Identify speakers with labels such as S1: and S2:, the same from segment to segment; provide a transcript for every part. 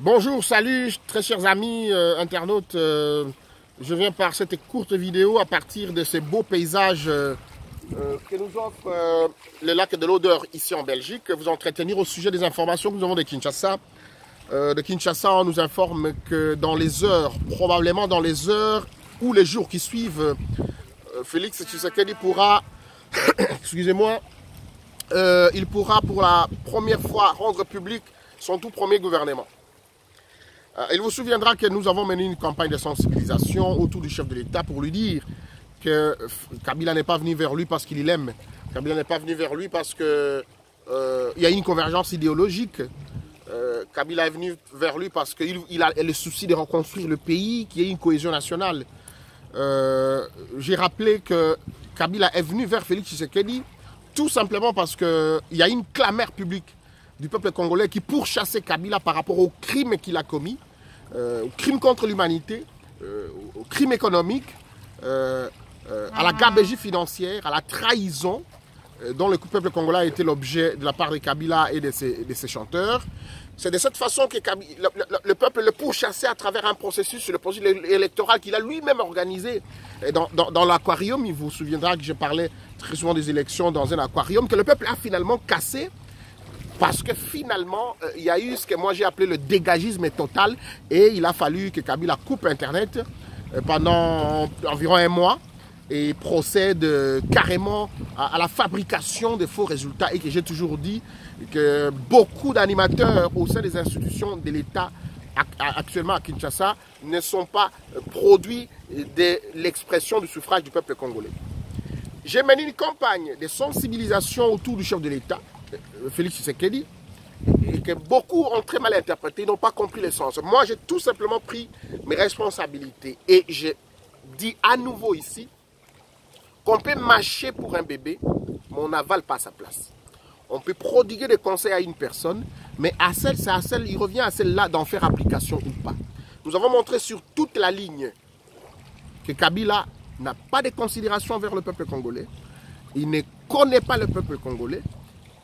S1: Bonjour, salut, très chers amis internautes. Je viens par cette courte vidéo à partir de ces beaux paysages que nous offre le lac de l'Odeur ici en Belgique, vous entretenir au sujet des informations que nous avons de Kinshasa. De Kinshasa, on nous informe que dans les heures, probablement dans les heures ou les jours qui suivent, Félix Tshisekedi pourra, excusez-moi, il pourra pour la première fois rendre public son tout premier gouvernement. Il vous souviendra que nous avons mené une campagne de sensibilisation autour du chef de l'État pour lui dire que Kabila n'est pas venu vers lui parce qu'il l'aime. Kabila n'est pas venu vers lui parce qu'il y a une convergence idéologique. Kabila est venu vers lui parce qu'il a le souci de reconstruire le pays, qu'il y ait une cohésion nationale. J'ai rappelé que Kabila est venu vers Félix Tshisekedi tout simplement parce qu'il y a une clameur publique du peuple congolais qui pourchassait Kabila par rapport aux crimes qu'il a commis, aux crimes contre l'humanité, aux crimes économiques, à la gabegie financière, à la trahison dont le peuple congolais a été l'objet de la part de Kabila et de ses chanteurs. C'est de cette façon que le peuple le pourchassait à travers un processus, le processus électoral qu'il a lui-même organisé dans l'aquarium. Il vous souviendra que je parlais très souvent des élections dans un aquarium, que le peuple a finalement cassé. Parce que finalement, il y a eu ce que moi j'ai appelé le dégagisme total et il a fallu que Kabila coupe Internet pendant environ un mois et procède carrément à la fabrication de faux résultats et que j'ai toujours dit que beaucoup d'animateurs au sein des institutions de l'État actuellement à Kinshasa ne sont pas produits de l'expression du suffrage du peuple congolais. J'ai mené une campagne de sensibilisation autour du chef de l'État, Félix Tshisekedi, et que beaucoup ont très mal interprété, n'ont pas compris le sens. Moi, j'ai tout simplement pris mes responsabilités et je dis à nouveau ici qu'on peut mâcher pour un bébé, mais on n'avale pas sa place. On peut prodiguer des conseils à une personne, mais il revient à celle-là d'en faire application ou pas. Nous avons montré sur toute la ligne que Kabila n'a pas de considération envers le peuple congolais. Il ne connaît pas le peuple congolais.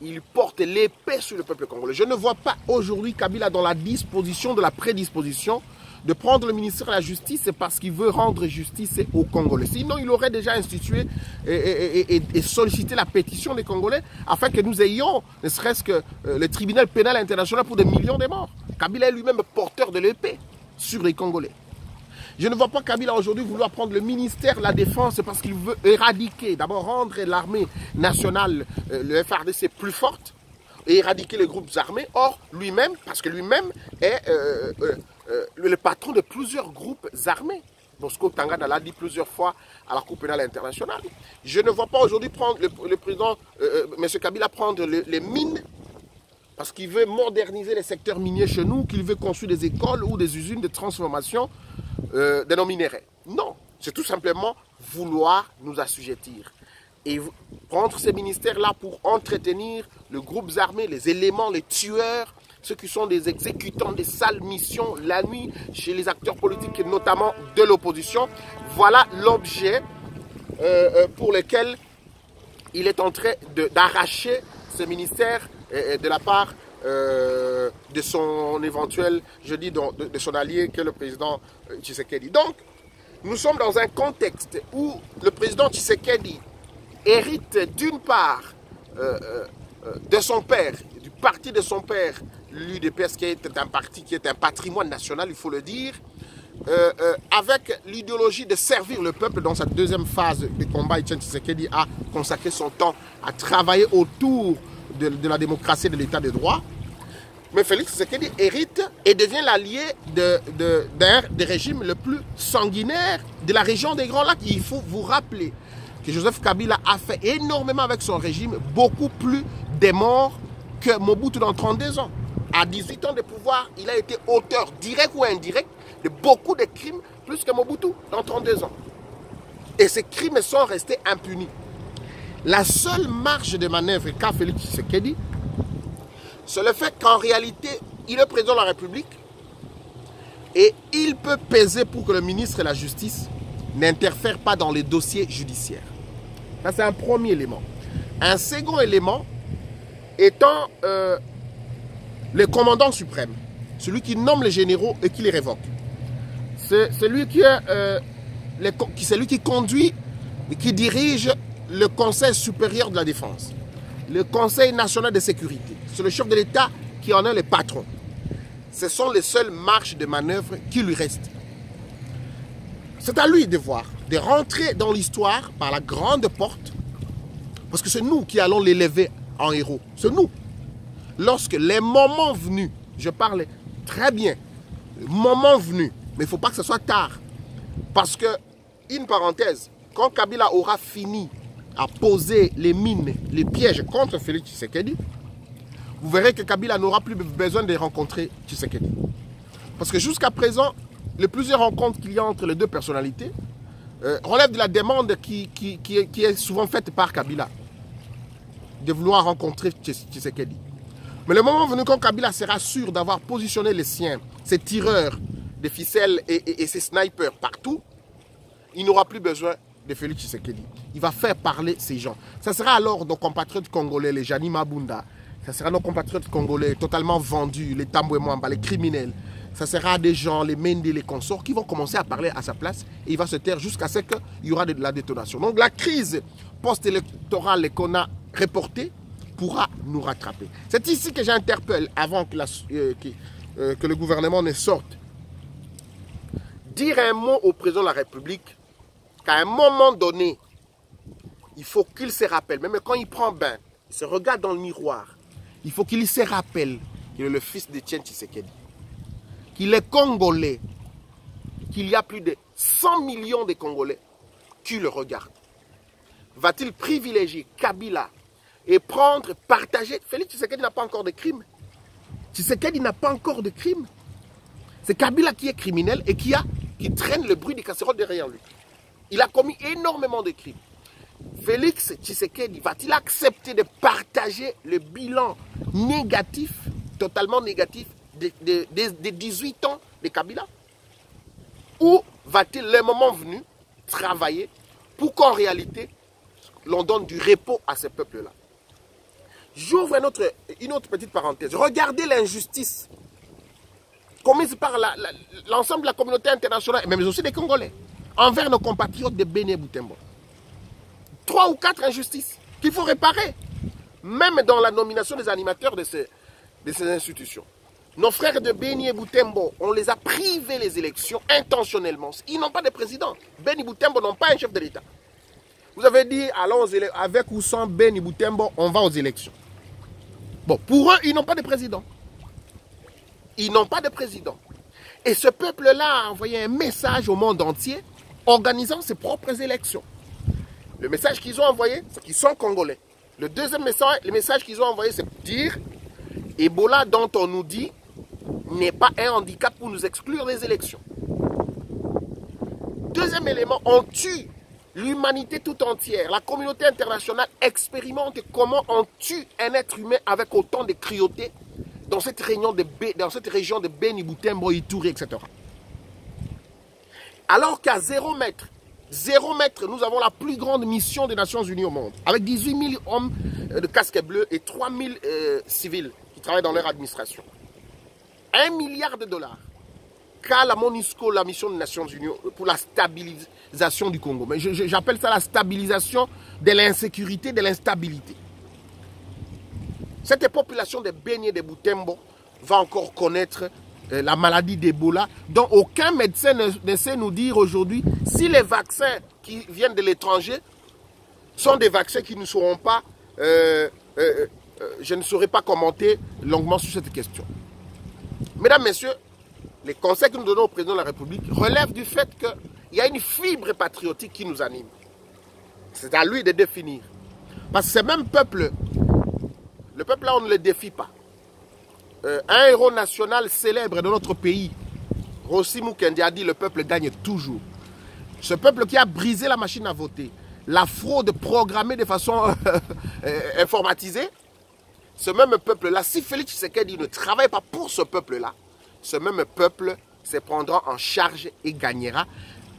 S1: Il porte l'épée sur le peuple congolais. Je ne vois pas aujourd'hui Kabila dans la disposition, de la prédisposition de prendre le ministère de la Justice parce qu'il veut rendre justice aux Congolais. Sinon, il aurait déjà institué et sollicité la pétition des Congolais afin que nous ayons, ne serait-ce que le tribunal pénal international pour des millions de morts. Kabila est lui-même porteur de l'épée sur les Congolais. Je ne vois pas Kabila aujourd'hui vouloir prendre le ministère de la Défense parce qu'il veut éradiquer, d'abord rendre l'armée nationale, le FARDC, plus forte et éradiquer les groupes armés. Or, lui-même, parce que lui-même est le patron de plusieurs groupes armés. Bosco Ntaganda l'a dit plusieurs fois à la Cour pénale internationale. Je ne vois pas aujourd'hui prendre le président, M. Kabila, prendre les mines parce qu'il veut moderniser les secteurs miniers chez nous, qu'il veut construire des écoles ou des usines de transformation de nos minéraux. Non, c'est tout simplement vouloir nous assujettir et prendre ces ministères-là pour entretenir les groupes armés, les éléments, les tueurs, ceux qui sont des exécutants des sales missions la nuit chez les acteurs politiques, notamment de l'opposition. Voilà l'objet pour lequel il est en train d'arracher ces ministères de la part de son éventuel, je dis de son allié que le président Tshisekedi. Donc, nous sommes dans un contexte où le président Tshisekedi hérite d'une part de son père, du parti de son père, l'UDPS, qui est un parti qui est un patrimoine national, il faut le dire, avec l'idéologie de servir le peuple dans sa deuxième phase de combat. Tshisekedi a consacré son temps à travailler autour de la démocratie et de l'état de droit. Mais Félix Tshisekedi hérite et devient l'allié d'un des régimes le plus sanguinaire de la région des Grands Lacs. Il faut vous rappeler que Joseph Kabila a fait énormément avec son régime, beaucoup plus de morts que Mobutu dans 32 ans. À 18 ans de pouvoir, il a été auteur direct ou indirect de beaucoup de crimes, plus que Mobutu dans 32 ans. Et ces crimes sont restés impunis. La seule marge de manœuvre qu'a Félix Tshisekedi, c'est le fait qu'en réalité, il est président de la République et il peut peser pour que le ministre de la Justice n'interfère pas dans les dossiers judiciaires. Ça, c'est un premier élément. Un second élément étant le commandant suprême. celui qui nomme les généraux et qui les révoque. C'est celui qui conduit et qui dirige le Conseil supérieur de la défense, le Conseil national de sécurité. C'est le chef de l'État qui en est le patron. Ce sont les seules marges de manœuvre qui lui restent. C'est à lui de voir, de rentrer dans l'histoire par la grande porte, parce que c'est nous qui allons l'élever en héros. C'est nous. Lorsque les moments venus, je parle très bien, le moment venu, mais il ne faut pas que ce soit tard. Parce que, une parenthèse, quand Kabila aura fini à poser les mines, les pièges contre Félix Tshisekedi, vous verrez que Kabila n'aura plus besoin de rencontrer Tshisekedi. Parce que jusqu'à présent, les plusieurs rencontres qu'il y a entre les deux personnalités relèvent de la demande qui est souvent faite par Kabila, de vouloir rencontrer Tshisekedi. Mais le moment venu, quand Kabila sera sûr d'avoir positionné les siens, ses tireurs de ficelles et ses snipers partout, il n'aura plus besoin de Félix Tshisekedi. Il va faire parler ces gens. Ça sera alors nos compatriotes congolais, les Jani Mabunda. Ça sera nos compatriotes congolais totalement vendus, les Tambwe Mwamba, les criminels. Ça sera des gens, les Mendy, les consorts, qui vont commencer à parler à sa place et il va se taire jusqu'à ce qu'il y aura de la détonation. Donc la crise post-électorale qu'on a reportée pourra nous rattraper. C'est ici que j'interpelle, avant que le gouvernement ne sorte, dire un mot au président de la République qu'à un moment donné, il faut qu'il se rappelle, même quand il prend bain, il se regarde dans le miroir, il faut qu'il se rappelle qu'il est le fils d'Etienne Tshisekedi, qu'il est congolais, qu'il y a plus de 100 millions de Congolais qui le regardent. Va-t-il privilégier Kabila et prendre, partager? Félix Tshisekedi n'a pas encore de crime. Tshisekedi n'a pas encore de crime. C'est Kabila qui est criminel et qui traîne le bruit des casseroles derrière lui. Il a commis énormément de crimes. Félix Tshisekedi va-t-il accepter de partager le bilan négatif, totalement négatif, des 18 ans de Kabila? Ou va-t-il, le moment venu, travailler pour qu'en réalité, l'on donne du repos à ces peuples-là? J'ouvre une autre petite parenthèse. Regardez l'injustice commise par l'ensemble de la communauté internationale, mais aussi des Congolais, envers nos compatriotes de Beni et Butembo. 3 ou 4 injustices qu'il faut réparer, même dans la nomination des animateurs de ces institutions. Nos frères de Beni et Butembo, on les a privés les élections intentionnellement. Ils n'ont pas de président. Beni et Butembo n'ont pas un chef de l'État. Vous avez dit, allons avec ou sans Beni et Butembo, on va aux élections. Bon, pour eux, ils n'ont pas de président. Ils n'ont pas de président. Et ce peuple-là a envoyé un message au monde entier, organisant ses propres élections. Le message qu'ils ont envoyé, c'est qu'ils sont congolais. Le deuxième message, le message qu'ils ont envoyé, c'est dire Ebola dont on nous dit n'est pas un handicap pour nous exclure des élections. Deuxième élément, on tue l'humanité tout entière. La communauté internationale expérimente comment on tue un être humain avec autant de cruauté dans cette région de Beni, Butembo, Ituri, etc. Alors qu'à 0 mètre, nous avons la plus grande mission des Nations Unies au monde, avec 18 000 hommes de casques bleus et 3 000 civils qui travaillent dans leur administration. 1 milliard de dollars qu'a la MONUSCO, la mission des Nations Unies, pour la stabilisation du Congo. Mais j'appelle ça la stabilisation de l'insécurité, de l'instabilité. Cette population de Beni et de Butembo va encore connaître la maladie d'Ebola, dont aucun médecin ne sait nous dire aujourd'hui si les vaccins qui viennent de l'étranger sont des vaccins qui ne seront pas... je ne saurais pas commenter longuement sur cette question. Mesdames, Messieurs, les conseils que nous donnons au président de la République relèvent du fait qu'il y a une fibre patriotique qui nous anime. C'est à lui de définir. Parce que ce même peuple, le peuple là, on ne le défie pas. Un héros national célèbre de notre pays, Rossi Mukendi, a dit le peuple gagne toujours. Ce peuple qui a brisé la machine à voter, la fraude programmée de façon informatisée, ce même peuple-là, si Félix Tshisekedi ne travaille pas pour ce peuple-là, ce même peuple se prendra en charge et gagnera.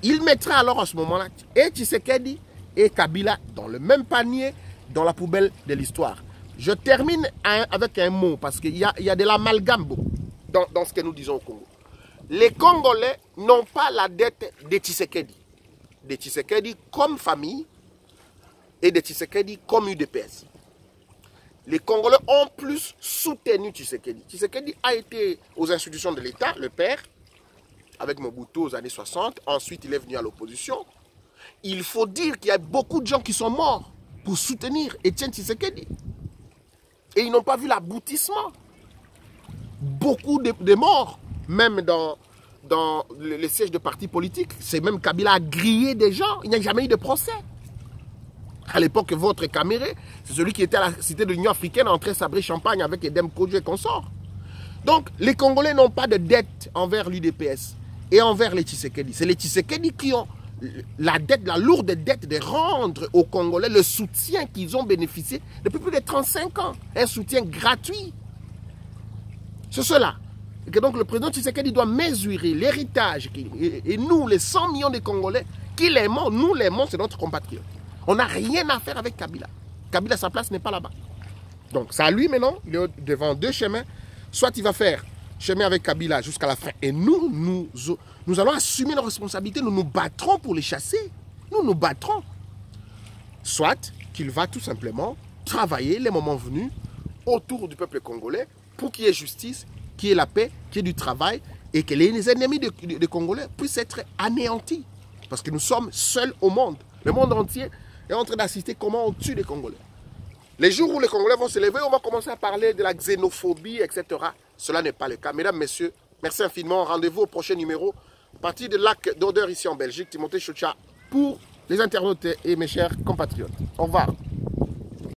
S1: Il mettra alors à ce moment-là et Tshisekedi et Kabila dans le même panier, dans la poubelle de l'histoire. Je termine avec un mot parce qu'il y a de l'amalgame beaucoup. dans ce que nous disons au Congo. Les Congolais n'ont pas la dette des Tshisekedi. Des Tshisekedi comme famille et des Tshisekedi comme UDPS. Les Congolais ont plus soutenu Tshisekedi. Tshisekedi a été aux institutions de l'État, le père, avec Mobutu aux années 60. Ensuite, il est venu à l'opposition. Il faut dire qu'il y a beaucoup de gens qui sont morts pour soutenir Etienne Tshisekedi. Et ils n'ont pas vu l'aboutissement. Beaucoup de morts, même dans les sièges de partis politiques. C'est même Kabila a grillé des gens. Il n'y a jamais eu de procès. À l'époque, votre Caméré, c'est celui qui était à la cité de l'Union africaine en train de sabrer champagne avec Edem Kodjo et consorts. Donc, les Congolais n'ont pas de dette envers l'UDPS et envers les Tshisekedi. C'est les Tshisekedi qui ont la lourde dette de rendre aux Congolais le soutien qu'ils ont bénéficié depuis plus de 35 ans. Un soutien gratuit. C'est cela. Et que donc le président Tshisekedi doit mesurer l'héritage. Et nous, les 100 millions de Congolais, qui l'aimons, nous l'aimons, c'est notre compatriote. On n'a rien à faire avec Kabila. Kabila, sa place n'est pas là-bas. Donc, c'est à lui maintenant, il est devant deux chemins. Soit il va faire chemin avec Kabila jusqu'à la fin. Et nous allons assumer nos responsabilités. Nous nous battrons pour les chasser. Nous nous battrons. Soit qu'il va tout simplement travailler les moments venus autour du peuple congolais pour qu'il y ait justice, qu'il y ait la paix, qu'il y ait du travail et que les ennemis des Congolais puissent être anéantis. Parce que nous sommes seuls au monde. Le monde entier est en train d'assister comment on tue les Congolais. Les jours où les Congolais vont se lever, on va commencer à parler de la xénophobie, etc. Cela n'est pas le cas. Mesdames, messieurs, merci infiniment. Rendez-vous au prochain numéro. À partir de Lac d'Odeur ici en Belgique, Timothée Choucha pour les internautes et mes chers compatriotes. Au revoir.